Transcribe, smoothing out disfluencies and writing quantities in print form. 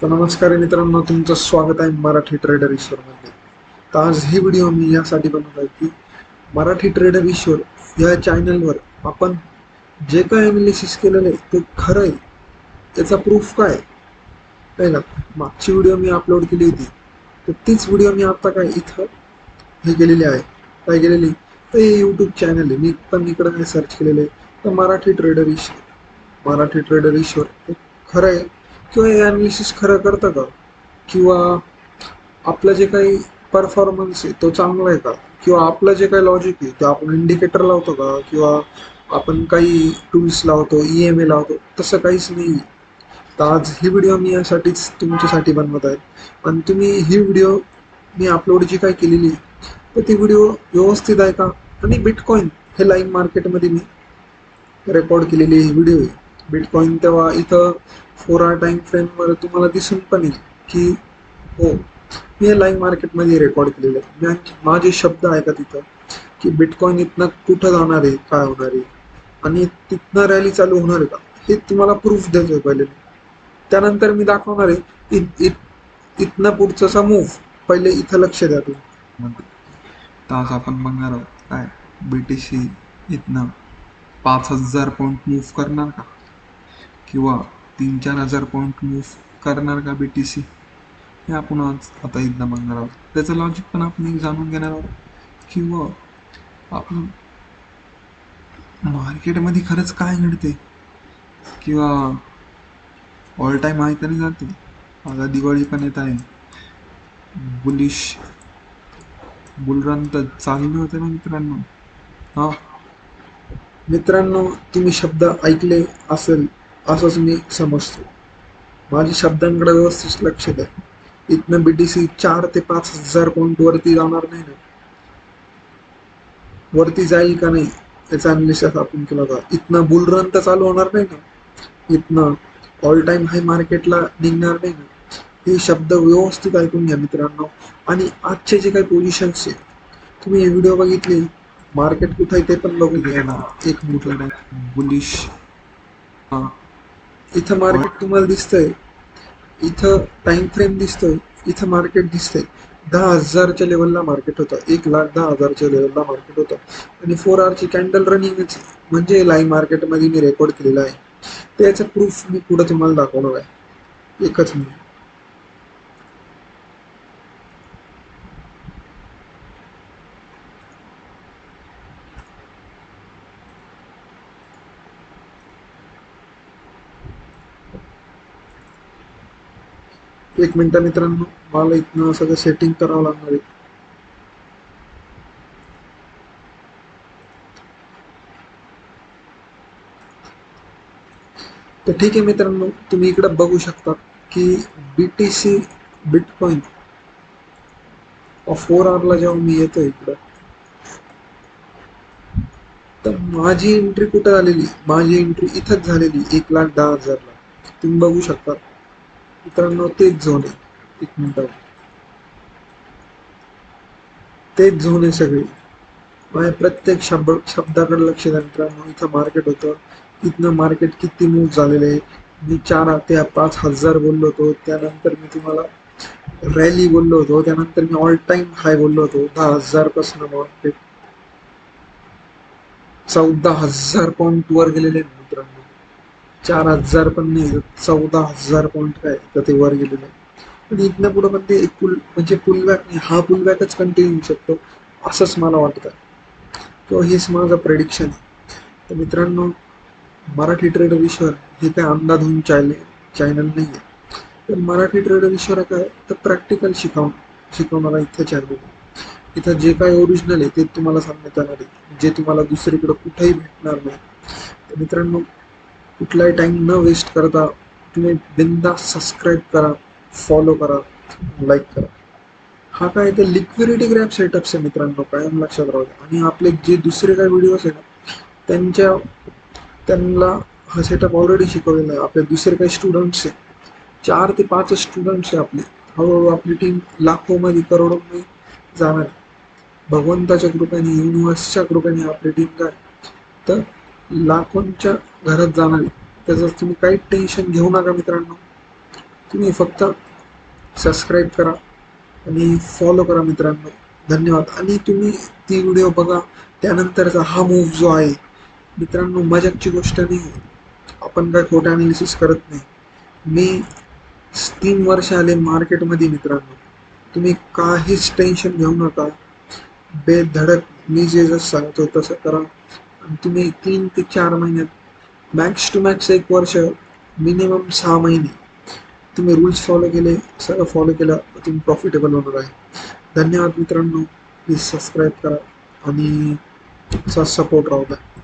तर नमस्कार मित्रांनो, तुमचं स्वागत आहे मराठी ट्रेडर ईश्वरमध्ये. तर आज ही व्हिडिओ मी यासाठी बनवत आहे की मराठी ट्रेडर ईश्वर या चॅनलवर आपण जे काय अनालिसिस केलेलं आहे ते खरं आहे, त्याचा प्रूफ काय आहे ना. मागची व्हिडिओ मी अपलोड केली होती, तर तीच व्हिडिओ मी आता काय इथं हे केलेली आहे. काय केलेली तर हे यूट्यूब चॅनल आहे, मी पण इकडं काय सर्च केलेलं आहे तर मराठी ट्रेडर ईश्वर हे खरं आहे किंवा हे अनालिसिस खरं करतं का, किंवा आपलं जे काही परफॉर्मन्स आहे तो चांगला आहे का, किंवा आपलं जे काही लॉजिक आहे ते आपण इंडिकेटर लावतो का, किंवा आपण काही टूल्स लावतो, EMA लावतो, तसं काहीच नाही. तर आज ही व्हिडिओ मी यासाठीच तुमच्यासाठी बनवत आहे. आणि तुम्ही ही व्हिडिओ मी अपलोड जी काय केलेली तर ती व्हिडिओ व्यवस्थित आहे का. आणि बिटकॉइन हे लाईव्ह मार्केटमध्ये मी रेकॉर्ड केलेली ही व्हिडिओ आहे. बिटकॉइन तेव्हा इथं 4 टाइम फ्रेमवर तुम्हाला दिसून पण येईल की हो, मी लाईव्ह मार्केटमध्ये रेकॉर्ड केलेलं आहे. माझे शब्द आहे का तिथं की बिटकॉइन इथनं कुठं जाणार आहे, काय होणार आहे, आणि तिथनं रॅली चालू होणार आहे का, हे तुम्हाला प्रूफ द्यायचं पहिले. त्यानंतर मी दाखवणार आहे इथनं पुढचा मूव्ह. पहिले इथं लक्ष द्या तुम्ही. तर आज आपण बघणार आहोत काय BTC इथनं 5,000 पॉईंट मूव्ह करणार का, किंवा 3-4 हजार पॉईंट मूव्ह करणार का BTC, हे आपण आज आता इथनं बघणार आहोत. त्याचं लॉजिक पण आपण एक जाणून घेणार आहोत, किंवा आपण मार्केटमध्ये खरंच काय घडते, किंवा ऑल टाइम आहे तरी जाते. आता दिवाळी पण येत आहे, बुलरन तर चालू होते ना मित्रांनो. हा, मित्रांनो, तुम्ही शब्द ऐकले असेल असंच मी समजतो. माझ्या शब्दांकडे व्यवस्थित लक्ष द्या. इथनं BTC 4 ते 5 हजार पॉईंट वरती जाणार नाही ना, वरती जाईल का नाही याचा अनालिसिस आपण केला होता. इथनं बुल रन तर चालू होणार नाही ना, इथनं ऑल टाइम हाय मार्केटला निघणार नाही ना. हे शब्द व्यवस्थित ऐकून घ्या मित्रांनो. आणि आजचे जे काही पोझिशन्स आहे, तुम्ही हे व्हिडिओ बघितले, मार्केट कुठं आहे ते पण बघून घ्या. एक मिनिट. बुलिश इथं मार्केट तुम्हाला दिसतंय, इथं टाइम फ्रेम दिसतोय, इथं मार्केट दिसतंय. 10,000च्या लेवलला मार्केट होतं, 1,10,000च्या लेवलला मार्केट होतं. आणि 4 आवरची कॅन्डल रनिंगच म्हणजे लाईव्ह मार्केटमध्ये मी रेकॉर्ड केलेला आहे. त्याचा प्रूफ मी पुढे तुम्हाला दाखवणार आहे. एकच मिनिट. एक मिनिट मित्रांनो, मला इथनं सगळं सेटिंग करावं लागणार आहे. तर ठीक आहे मित्रांनो, तुम्ही इकडे बघू शकता की BTC बिटकॉइन 4 आवरला जेव्हा मी येतो इकडं, तर माझी एंट्री कुठं झालेली, माझी एंट्री इथंच झालेली 1,10,000ला. तुम्ही बघू शकता मित्रांनो, तेच झोन आहे. एक मिनिट, तेच झोन आहे सगळी. माझ्या प्रत्येक शब्दाकडे लक्ष द्या मित्रांनो. इथं मार्केट होतं, इथनं मार्केट किती मूव्ह झालेले आहे. मी 4 ते 5,000 बोललो होतो, त्यानंतर मी तुम्हाला रॅली बोललो होतो, त्यानंतर मी ऑल टाइम हाय बोललो होतो. 10,000 पासून मार्केट 14,000 पॉईंट वर गेलेले आहेत मित्रांनो. 4,000 पण नाही, 14,000 पॉईंट काय तर ते वर गेलेले आहे. आणि इथनं पुढं पण ते एक म्हणजे पुलबॅक नाही, हा पुलबॅकच कंटिन्यू होऊ शकतो असंच मला वाटतं, किंवा हेच माझं प्रेडिक्शन. तर मित्रांनो, मराठी ट्रेडर ईश्वर हे काय अंधाधुंद चॅनल नाही आहे. तर मराठी ट्रेडर ईश्वर काय तर प्रॅक्टिकल शिकवणारा इथं चॅनल. इथं जे काय ओरिजिनल आहे ते तुम्हाला सांगण्यात येणार आहे, जे तुम्हाला दुसरीकडे कुठेही भेटणार नाही. तर मित्रांनो, कुठलाही टाइम न वेस्ट करता तुम्ही बिनधास्त सबस्क्राईब करा, फॉलो करा, लाईक करा. हा काय तर लिक्विडिटी ग्रॅप सेटअप्स आहे मित्रांनो, कायम लक्षात राहू द्या. आणि आपले जे दुसरे काही व्हिडिओज आहे ना, त्यांना हा सेटअप ऑलरेडी शिकवलेला आहे. आपले दुसरे काही स्टुडंट्स आहे, 4 ते 5 स्टुडंट्स आहे आपले. हळूहळू आपली टीम लाखोमध्ये करोडोमध्ये जाणार. भगवंताच्या कृपेने, युनिव्हर्सच्या कृपेने आपली टीम काय तर लाखोंच्या घरात जाणार आहे. त्याचं तुम्ही काही टेन्शन घेऊ नका मित्रांनो. तुम्ही फक्त सबस्क्राईब करा आणि फॉलो करा मित्रांनो. धन्यवाद. आणि तुम्ही ती व्हिडिओ बघा. त्यानंतरचा हा मूव्ह जो आहे मित्रांनो, मजाकची गोष्ट नाही. आपण काय खोटं अनालिसिस करत नाही. मी 3 वर्ष आले मार्केटमध्ये मित्रांनो. तुम्ही काहीच टेन्शन घेऊ नका. बेधडक मी जे जसं सांगतो तसं करा आणि तुम्ही 3 ते 4 महिन्यात, मॅक्स टू मॅक्स 1 वर्ष, मिनिमम 6 महिने तुम्ही रूल्स फॉलो केले, सगळं फॉलो केलं तर तुम्ही प्रॉफिटेबल होणार आहे. धन्यवाद मित्रांनो. प्लीज सबस्क्राईब करा आणि असा सपोर्ट राहू द्या.